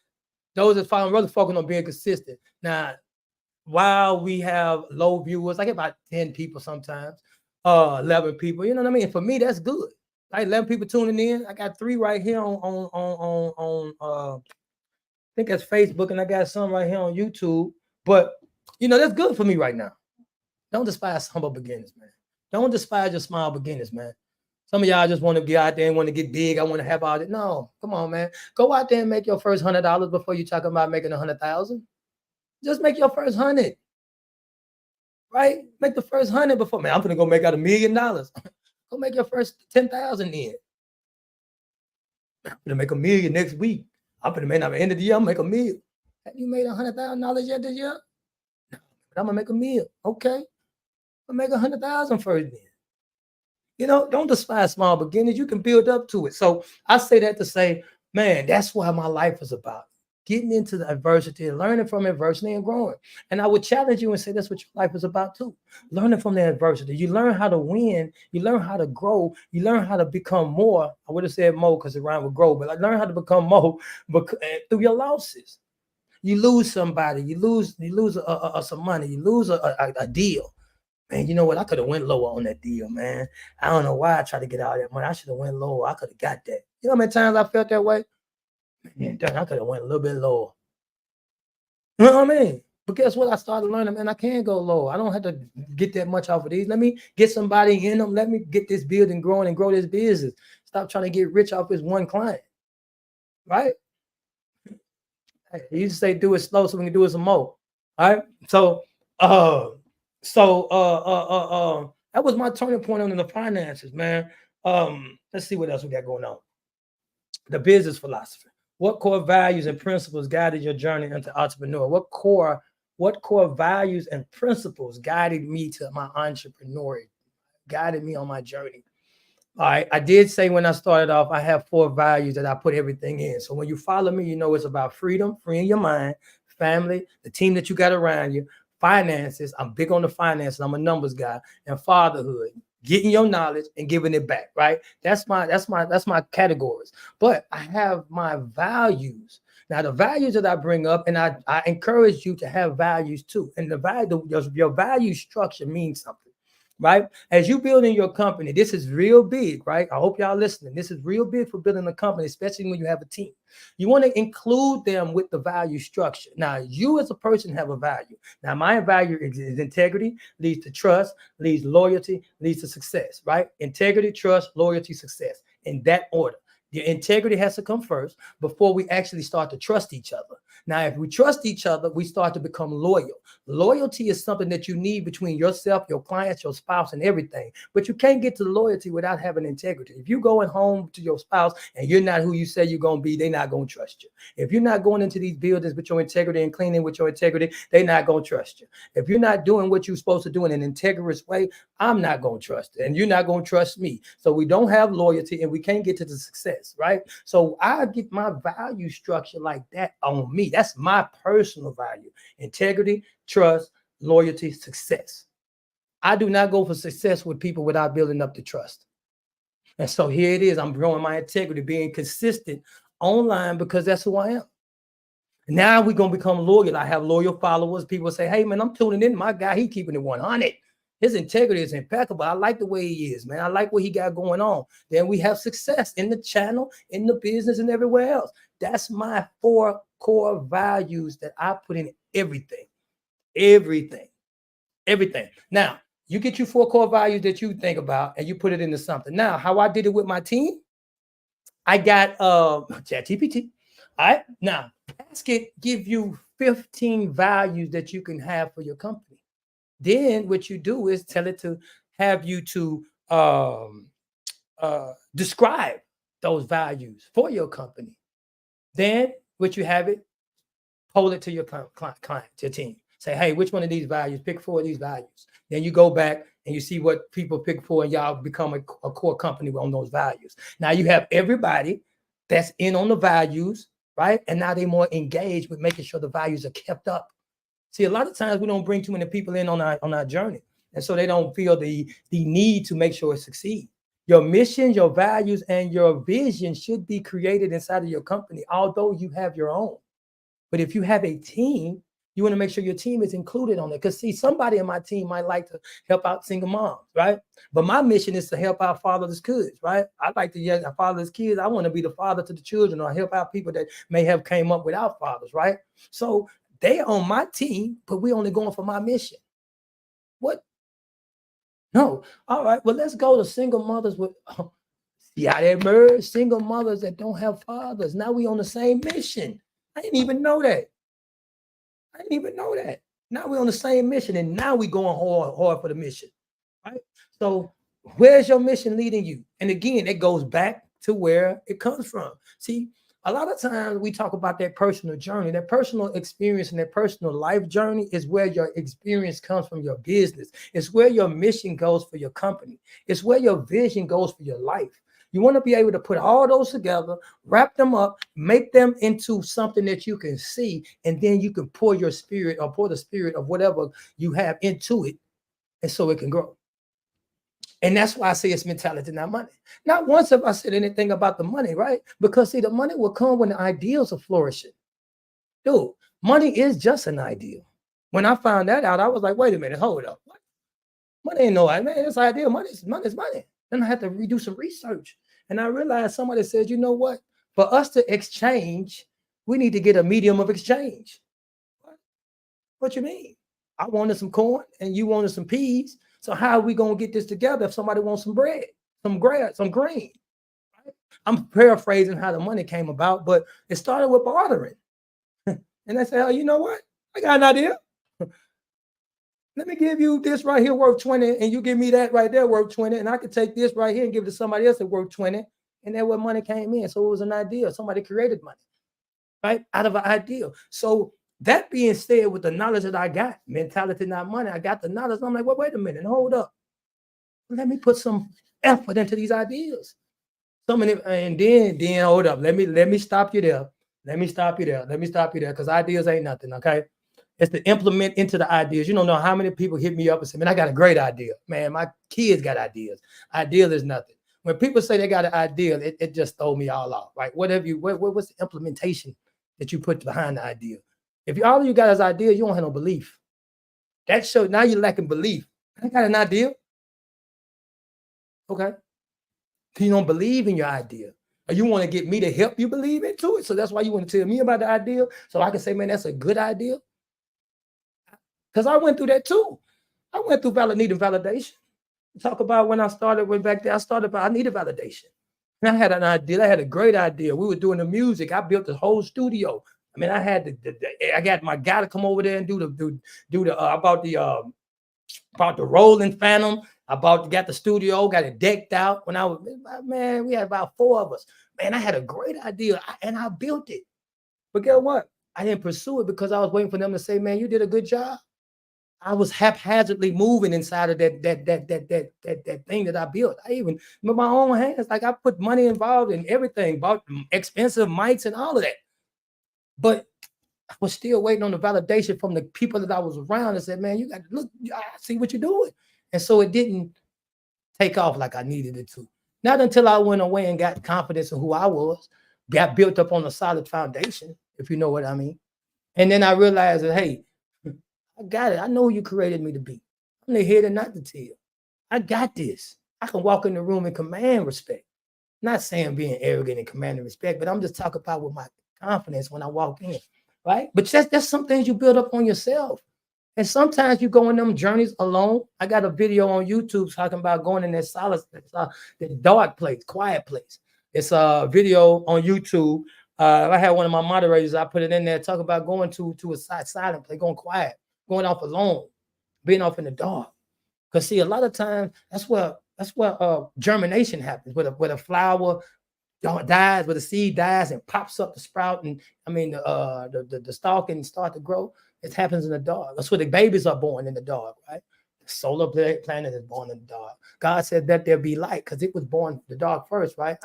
Those that follow, I'm really focusing on being consistent. Now, while we have low viewers, I get about 10 people sometimes, 11 people, you know what I mean? For me, that's good. Like 11 people tuning in. I got 3 right here on I think that's Facebook, and I got some right here on YouTube. But you know, that's good for me right now. Don't despise humble beginnings, man. Don't despise your small beginnings, man. Some of y'all just want to be out there and want to get big. I want to have all that. No, come on, man. Go out there and make your first $100 before you talk about making 100,000. Just make your first 100, right? Make the first 100 before, man. I'm gonna go make out $1 million. Go make your first 10,000 in. I'm gonna make $1 million next week. I'm gonna make at the end of the year, I'm gonna make $1 million. Have you made $100,000 yet this year? No, but I'm gonna make a meal. Okay, I'll make 100,000 first then. You know, don't despise small beginnings. You can build up to it. So I say that to say, man, that's what my life is about. Getting into the adversity, learning from adversity and growing. And I would challenge you and say that's what your life is about too. Learning from the adversity. You learn how to win. You learn how to grow. You learn how to become more. I would have said more because it rhymed with grow, but I learn how to become more through your losses. You lose somebody. You lose some money. You lose a deal. Man, you know what? I could have went lower on that deal, man. I don't know why I tried to get out of that money. I should have went lower. I could have got that. You know how many times I felt that way? Man, I could have went a little bit lower. You know what I mean? But guess what? I started learning, man, I can go low. I don't have to get that much off of these. Let me get somebody in them. Let me get this building growing and grow this business. Stop trying to get rich off this one client. Right? Hey, you used to say do it slow so we can do it some more. All right. So that was my turning point on the finances, man. Let's see what else we got going on. The business philosophy. What core values and principles guided your journey into entrepreneur? What core values and principles guided me to my entrepreneur, guided me on my journey? All right. I did say when I started off, I have 4 values that I put everything in. So when you follow me, you know it's about freedom, freeing your mind, family, the team that you got around you, finances. I'm big on the finances. I'm a numbers guy, and fatherhood, getting your knowledge and giving it back. Right. That's my categories. But I have my values. Now, the values that I bring up, and I encourage you to have values too. And your value structure means something. Right? As you building your company, this is real big, right? I hope y'all listening. This is real big for building a company, especially when you have a team. You want to include them with the value structure. Now, you as a person have a value. Now, my value is integrity, leads to trust, leads loyalty, leads to success, right? Integrity, trust, loyalty, success, in that order. Your integrity has to come first before we actually start to trust each other. Now, if we trust each other, we start to become loyal. Loyalty is something that you need between yourself, your clients, your spouse, and everything. But you can't get to loyalty without having integrity. If you're going home to your spouse and you're not who you say you're going to be, they're not going to trust you. If you're not going into these buildings with your integrity and cleaning with your integrity, they're not going to trust you. If you're not doing what you're supposed to do in an integrous way, I'm not going to trust it. And you're not going to trust me. So we don't have loyalty and we can't get to the success, right? So I get my value structure like that on me. That's my personal value. Integrity, trust, loyalty, success. I do not go for success with people without building up the trust. And so here it is. I'm growing my integrity, being consistent online because that's who I am. Now we're going to become loyal. I have loyal followers. People say, hey, man, I'm tuning in. My guy, he keeping it 100. His integrity is impeccable. I like the way he is, man. I like what he got going on. Then we have success in the channel, in the business, and everywhere else. That's my 4 core values that I put in everything. Everything. Now, you get your 4 core values that you think about and you put it into something. Now, how I did it with my team, I got ChatGPT. All right. Now, ask it, give you 15 values that you can have for your company. Then what you do is tell it to have you to describe those values for your company. Then what you have it, hold it to your client, your team. Say, hey, which one of these values? Pick 4 of these values. Then you go back and you see what people pick for, and y'all become a core company on those values. Now you have everybody that's in on the values, right? And now they're more engaged with making sure the values are kept up. See, a lot of times we don't bring too many people in on our journey. And so they don't feel the need to make sure it succeeds. Your mission, your values, and your vision should be created inside of your company, although you have your own. But if you have a team, you want to make sure your team is included on it. Because see, somebody in my team might like to help out single moms, right? But my mission is to help out fatherless kids, right? I like to fatherless kids. I want to be the father to the children or help out people that may have came up without fathers, right? So they are on my team, but we're only going for my mission. What? No. All right. Well, let's go to single mothers with see how they merge, single mothers that don't have fathers. Now we on the same mission. I didn't even know that. Now we're on the same mission, and now we're going hard for the mission, right? So where's your mission leading you? And again, it goes back to where it comes from. See, A lot of times we talk about that personal journey, that personal experience and that personal life journey is where your experience comes from your business. It's where your mission goes for your company. It's where your vision goes for your life. You want to be able to put all those together, wrap them up, make them into something that you can see, and then you can pour your spirit or pour the spirit of whatever you have into it, and so it can grow. And that's why I say it's mentality, not money. Not once have I said anything about the money, right? Because see, the money will come when the ideals are flourishing. Dude, money is just an ideal. When I found that out, I was like, wait a minute, hold up. What? Money ain't no idea. Man, it's ideal. Money's money. Then I had to redo some research. And I realized somebody said, you know what? For us to exchange, we need to get a medium of exchange. What you mean? I wanted some corn and you wanted some peas. So how are we gonna get this together if somebody wants some bread, some grass, some grain? Right? I'm paraphrasing how the money came about, but it started with bartering. And I said, oh, you know what? I got an idea. Let me give you this right here worth 20, and you give me that right there worth 20, and I could take this right here and give it to somebody else that worth 20. And that's where money came in. So it was an idea. Somebody created money, right? Out of an idea. So that being said, with the knowledge that I got, mentality, not money, I got the knowledge. I'm like, well, wait a minute, hold up. Let me put some effort into these ideas. Some of them, and then hold up. Let me stop you there. Let me stop you there. Because ideas ain't nothing, okay? It's to implement into the ideas. You don't know how many people hit me up and say, man, I got a great idea. Man, my kids got ideas. Ideal is nothing. When people say they got an idea, it just throw me all off, right? What's the implementation that you put behind the idea? If all you got is idea, you don't have no belief. That shows now you're lacking belief. I got an idea. Okay. You don't believe in your idea. Or you want to get me to help you believe into it. So that's why you want to tell me about the idea. So I can say, man, that's a good idea. Because I went through that too. I went through needing validation. Talk about when I started, went back there, I needed validation. And I had an idea. I had a great idea. We were doing the music. I built the whole studio. I mean, I had I got my guy to come over there and do the about the rolling phantom. Got the studio, got it decked out. When I was, man, we had about 4 of us. Man, I had a great idea and I built it. But guess what? I didn't pursue it because I was waiting for them to say, man, you did a good job. I was haphazardly moving inside of that thing that I built. I even with my own hands, like I put money involved in everything, bought expensive mics and all of that. But I was still waiting on the validation from the people that I was around and said, man, you got to look, I see what you're doing. And so it didn't take off like I needed it to. Not until I went away and got confidence in who I was, got built up on a solid foundation, if you know what I mean. And then I realized that, hey, I got it. I know who you created me to be. I'm the head and not the tail. I got this. I can walk in the room and command respect. Not saying being arrogant and commanding respect, but I'm just talking about with my confidence when I walk in, right? But that's some things you build up on yourself. And sometimes you go in them journeys alone. I got a video on YouTube talking about going in that that dark place, quiet place. It's a video on YouTube. I had one of my moderators, I put it in there, talk about going to a silent place, going quiet, going off alone, being off in the dark. Because see, a lot of times that's where germination happens, where a flower dies, where the seed dies and pops up the sprout, and the stalk and start to grow. It happens in the dark. That's where the babies are born, in the dark, right? The solar planet is born in the dark. God said that there be light because it was born in the dark first, right?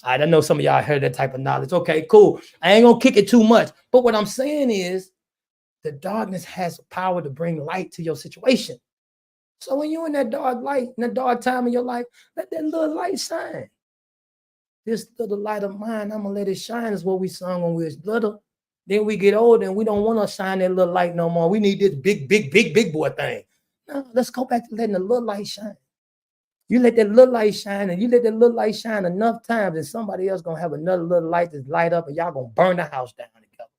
I don't know, some of y'all heard that type of knowledge. Okay, cool. I ain't gonna kick it too much. But what I'm saying is the darkness has the power to bring light to your situation. So when you're in that dark light, in that dark time of your life, let that little light shine. This little light of mine, I'm gonna let it shine, is what we sung when we was little. Then we get older and we don't want to shine that little light no more. We need this big boy thing. No, let's go back to letting the little light shine. You let that little light shine, and you let that little light shine enough times, and somebody else gonna have another little light that's light up, and y'all gonna burn the house down together.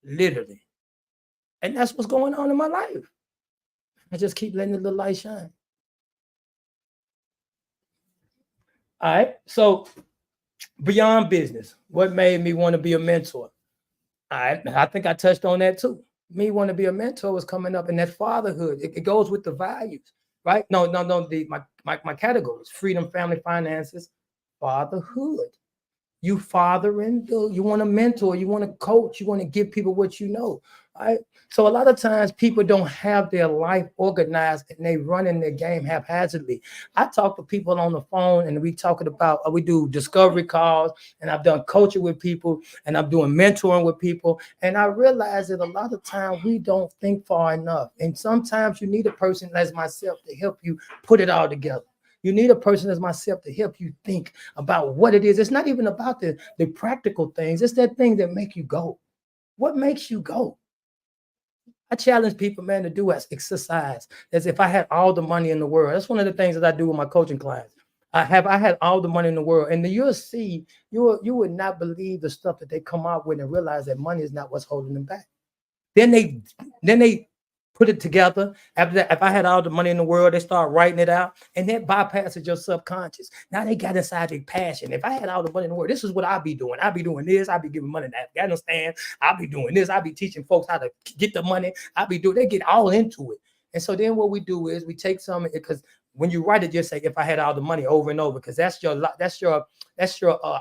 Literally. And that's what's going on in my life. I just keep letting the little light shine. All right. So beyond business, what made me want to be a mentor? I think I touched on that too. Me want to be a mentor was coming up in that fatherhood. It goes with the values, right? No. My categories: freedom, family, finances, fatherhood. You fathering, you want to mentor, you want to coach, you want to give people what you know. Right? So a lot of times people don't have their life organized and they run in their game haphazardly. I talk to people on the phone and we talking about, we do discovery calls, and I've done coaching with people and I'm doing mentoring with people. And I realize that a lot of times we don't think far enough. And sometimes you need a person as myself to help you put it all together. You need a person as myself to help you think about what it is. It's not even about the practical things. It's that thing that make you go. What makes you go? I challenge people, man, to do as exercise as if I had all the money in the world. That's one of the things that I do with my coaching clients. I had all the money in the world, and then you'll see, you would not believe the stuff that they come out with and realize that money is not what's holding them back. Then they put it together. After that, if I had all the money in the world, they start writing it out, and that bypasses your subconscious. Now they got inside their passion. If I had all the money in the world, this is what I'd be doing. I'd be doing this. I'd be giving money to Afghanistan. I'd be doing this. I'd be teaching folks how to get the money. They get all into it. And so then what we do is we take some, because when you write it, just say, if I had all the money, over and over, because that's your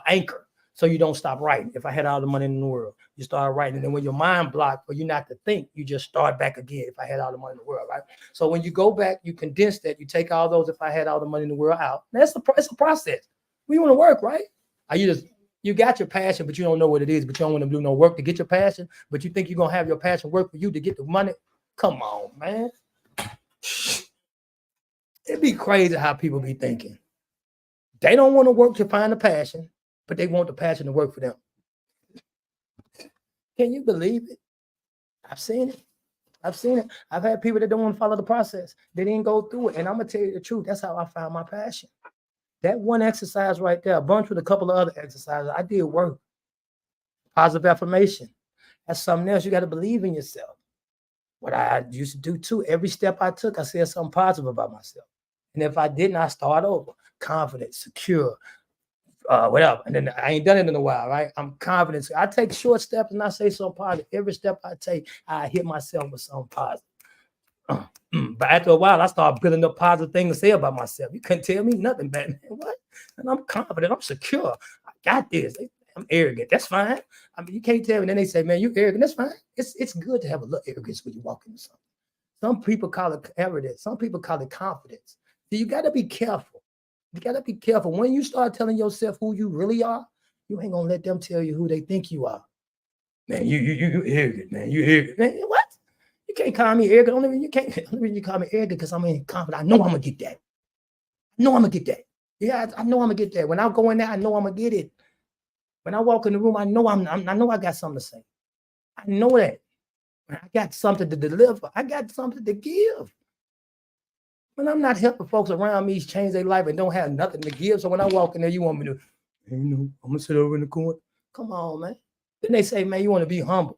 anchor. So you don't stop writing. If I had all the money in the world, you start writing. And then when your mind blocked for you not to think, you just start back again. If I had all the money in the world, right? So when you go back, you condense that. You take all those, if I had all the money in the world, out. It's a process. We want to work, right? You got your passion, but you don't know what it is, but you don't want to do no work to get your passion, but you think you're going to have your passion work for you to get the money. Come on, man. It'd be crazy how people be thinking. They don't want to work to find a passion, but they want the passion to work for them. Can you believe it? I've seen it. I've had people that don't want to follow the process. They didn't go through it. And I'm going to tell you the truth. That's how I found my passion. That one exercise right there, a bunch with a couple of other exercises, I did work. Positive affirmation. That's something else. You got to believe in yourself. What I used to do too, every step I took, I said something positive about myself. And if I didn't, I start over. Confident, secure, whatever. And then I ain't done it in a while, right? I'm confident. I take short steps and I say something positive. Every step I take, I hit myself with something positive. But after a while, I start building up positive things to say about myself. You couldn't tell me nothing, Batman. What? And I'm confident. I'm secure. I got this. I'm arrogant. That's fine. I mean, you can't tell me. Then they say, man, you arrogant. That's fine. It's good to have a little arrogance when you walk into something. Some people call it arrogance. Some people call it confidence. So you got to be careful. You got to be careful. When you start telling yourself who you really are, you ain't going to let them tell you who they think you are. Man, you arrogant, man. You arrogant. Man, what? You can't call me arrogant. Only reason you call me arrogant because I'm confident. I know I'm going to get that. Yeah, I know I'm going to get that. When I go in there, I know I'm going to get it. When I walk in the room, I know I got something to say. I know that. When I got something to deliver. I got something to give. When I'm not helping folks around me change their life and don't have nothing to give. So when I walk in there, you want me to, I'm going to sit over in the corner. Come on, man. Then they say, man, you want to be humble,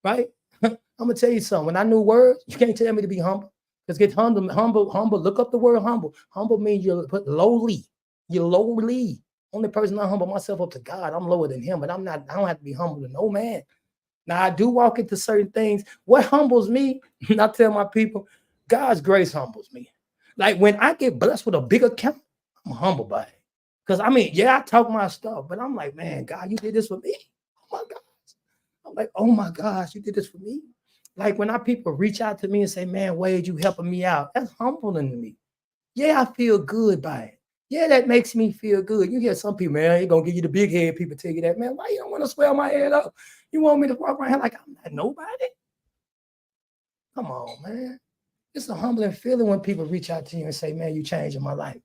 right? I'm going to tell you something. When I knew words, you can't tell me to be humble. Let's get humble. Look up the word humble. Humble means you're lowly. You're lowly. Only person I humble myself up to God. I'm lower than him, but I don't have to be humble to no man. Now, I do walk into certain things. What humbles me, and I tell my people, God's grace humbles me. Like when I get blessed with a big account, I'm humbled by it. Because I talk my stuff, but I'm like, man, God, you did this for me. Oh my gosh. I'm like, oh my gosh, you did this for me. Like when our people reach out to me and say, man, W.A.D., you helping me out. That's humbling to me. Yeah, I feel good by it. Yeah, that makes me feel good. You hear some people, man, they're going to give you the big head people tell you that, man, why you don't want to swell my head up? You want me to walk around like I'm not nobody? Come on, man. It's a humbling feeling when people reach out to you and say, man, you changing my life.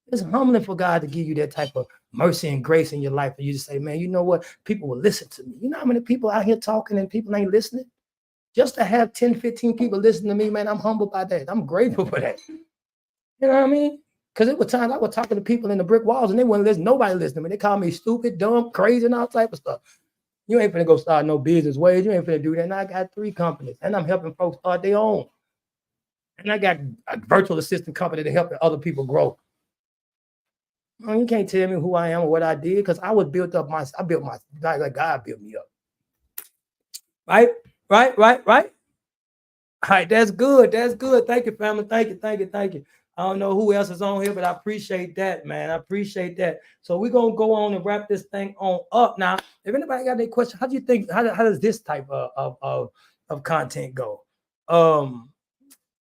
It's humbling for God to give you that type of mercy and grace in your life. And you just say, man, you know what? People will listen to me. You know how many people out here talking and people ain't listening? Just to have 10, 15 people listen to me, man, I'm humbled by that. I'm grateful for that. You know what I mean? Because it was times I was talking to people in the brick walls and they wouldn't listen. Nobody listened to me. They called me stupid, dumb, crazy, and all type of stuff. You ain't finna go start no business ways. You ain't finna do that. And I got 3 companies and I'm helping folks start their own. And I got a virtual assistant company to help other people grow. You can't tell me who I am or what I did because I was built up I built my like God built me up. Right? All right, that's good. Thank you, family. Thank you. I don't know who else is on here, but I appreciate that, man. I appreciate that. So we're gonna go on and wrap this thing on up. Now, if anybody got any questions, how do you think how does this type of content go? A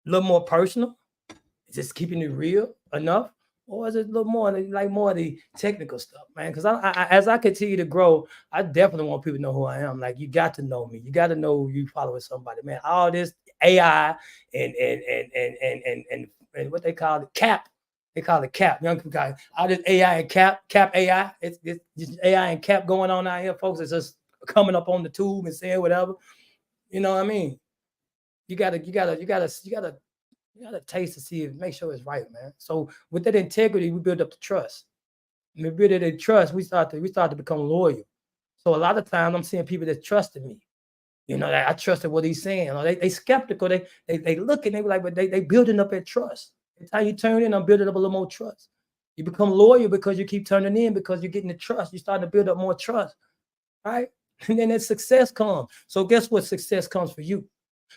little more personal, just keeping it real enough, or is it a little more like more of the technical stuff, man? Because as I continue to grow, I definitely want people to know who I am. Like, you got to know me. You got to know you following somebody, man. All this AI and what they call it, cap. They call it cap. Young people call it all this AI and cap AI. It's just AI and cap going on out here, folks. It's just coming up on the tube and saying whatever. You know what I mean? You gotta taste to see it, make sure it's right, man. So with that integrity, we build up the trust. And we build it in trust, we start to become loyal. So a lot of times I'm seeing people that trusted me. You know, I trusted what he's saying. Or they skeptical. They look and they be like, but they building up that trust. It's how you turn in, I'm building up a little more trust. You become loyal because you keep turning in, because you're getting the trust. You're starting to build up more trust, right? And then that success comes. So guess what success comes for you?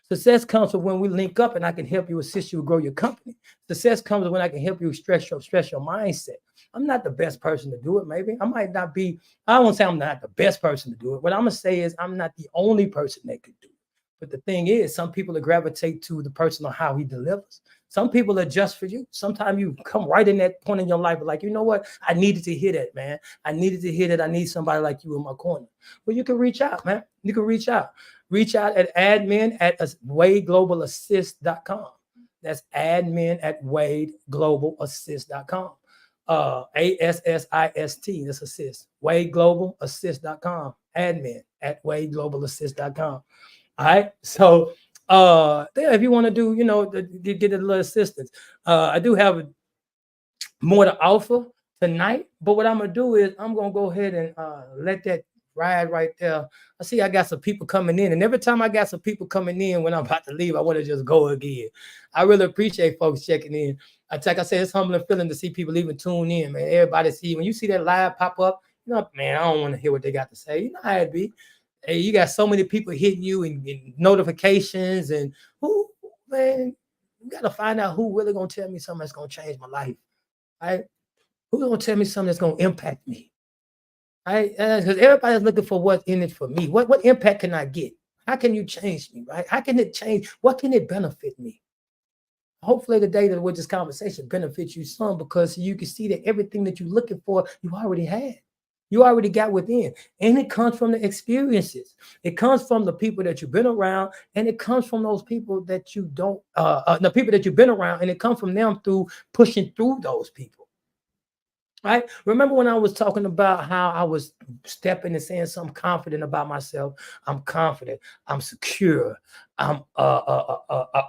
Success comes from when we link up and I can help you, assist you, grow your company. Success comes when I can help you stress your mindset. I'm not the best person to do it, maybe. I might not be, I won't say I'm not the best person to do it. What I'm going to say is I'm not the only person that could do it. But the thing is, some people will gravitate to the person on how he delivers. Some people are just for you. Sometimes you come right in that point in your life, like, you know what? I needed to hear that, man. I needed to hear that. I need somebody like you in my corner. Well, you can reach out, man. You can reach out. Reach out at admin@WADEGlobalassist.com. That's admin@WADEGlobalassist.com. ASSIST, that's assist. WADEGlobalassist.com. Admin@WADEGlobalassist.com. All right. So if you want to do, get a little assistance. I do have more to offer tonight, but what I'm gonna do is I'm gonna go ahead and let that ride right there. I see I got some people coming in, and every time I got some people coming in when I'm about to leave, I want to just go again. I really appreciate folks checking in. Like I said, it's humbling feeling to see people even tune in, man. Everybody see when you see that live pop up, man, I don't want to hear what they got to say. You know how it be. Hey, you got so many people hitting you and notifications, and who, man, you got to find out who really gonna tell me something that's gonna change my life. Right? Who's gonna tell me something that's gonna impact me? Right? Because everybody's looking for what's in it for me. What impact can I get? How can you change me? Right? How can it change? What can it benefit me? Hopefully, the day that with this conversation benefits you some, because you can see that everything that you're looking for, you already had. You already got within. And it comes from the experiences. It comes from the people that you've been around, and it comes from those people that you don't, the people that you've been around, and it comes from them through pushing through those people. Right? Remember when I was talking about how I was stepping and saying something confident about myself? I'm confident. I'm secure. I'm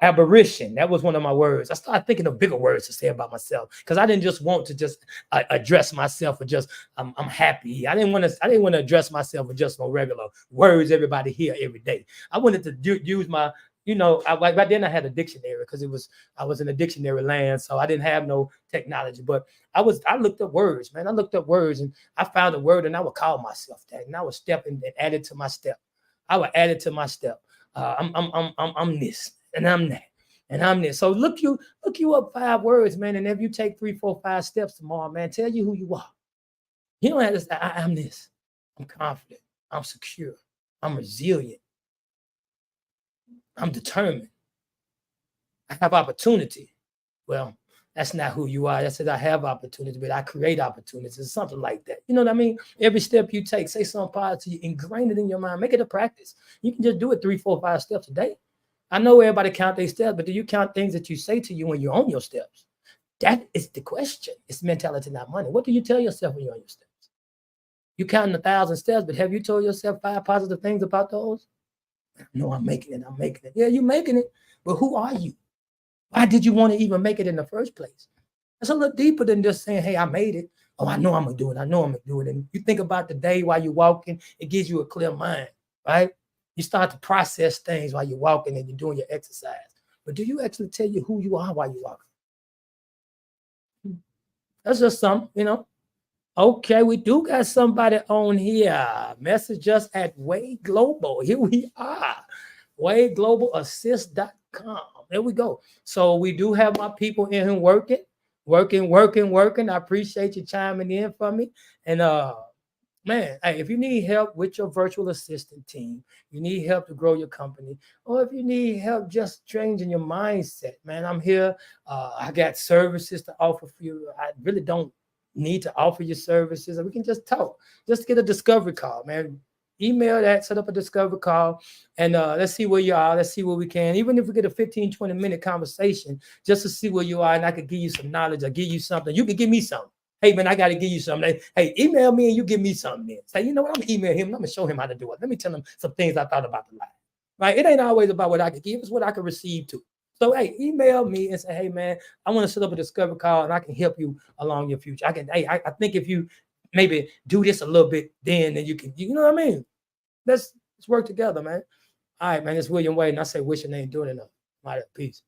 aberration. That was one of my words. I started thinking of bigger words to say about myself, because I didn't just want to just address myself with just I'm happy. I didn't want to address myself with just no regular words everybody hear every day. I wanted to use my back then I had a dictionary, because I was in a dictionary land, so I didn't have no technology. But I looked up words, man. I looked up words, and I found a word, and I would call myself that, and I would step and add it to my step. I would add it to my step. I'm this, and I'm that, and I'm this. So look you up 5 words, man. And if you take 3, 4, 5 steps tomorrow, man, tell you who you are. You don't have to say, I'm this. I'm confident. I'm secure. I'm resilient. I'm determined. I have opportunity. Well, that's not who you are. That says I have opportunity, but I create opportunities, something like that. You know what I mean? Every step you take, say something positive, ingrain it in your mind, make it a practice. You can just do it 3, 4, 5 steps a day. I know everybody count their steps, but do you count things that you say to you when you're on your steps? That is the question. It's mentality, not money. What do you tell yourself when you're on your steps? You counting 1,000 steps, but have you told yourself 5 positive things about those? No, I'm making it. I'm making it. Yeah, you're making it. But who are you? Why did you want to even make it in the first place? It's a little deeper than just saying, hey, I made it. Oh, I know I'm going to do it. I know I'm going to do it. And you think about the day while you're walking, it gives you a clear mind, right? You start to process things while you're walking and you're doing your exercise. But do you actually tell you who you are while you're walking? That's just something. Okay, we do got somebody on here. Message us at W.A.D.E Global. Here we are. W.A.D.E Global Assist. There we go. So we do have my people in here working. I appreciate you chiming in for me. And man, hey, if you need help with your virtual assistant team, you need help to grow your company, or if you need help just changing your mindset, man, I'm here. I got services to offer for you. I really don't need to offer you services. We can just talk. Just get a discovery call, man. Email that, set up a discovery call, and let's see where you are. Let's see where we can. Even if we get a 15, 20-minute conversation, just to see where you are, and I could give you some knowledge or give you something. You can give me something. Hey, man, I got to give you something. Hey, email me and you give me something. Then. Say, you know what? I'm going to email him. I'm going to show him how to do it. Let me tell him some things I thought about the life. Right? It ain't always about what I can give. It's what I can receive too. So, hey, email me and say, hey, man, I want to set up a discovery call and I can help you along your future. I think if you maybe do this a little bit, then you can, you know what I mean? Let's work together, man. All right, man. It's William Wade, and I say, wish your name doing enough. All right, peace.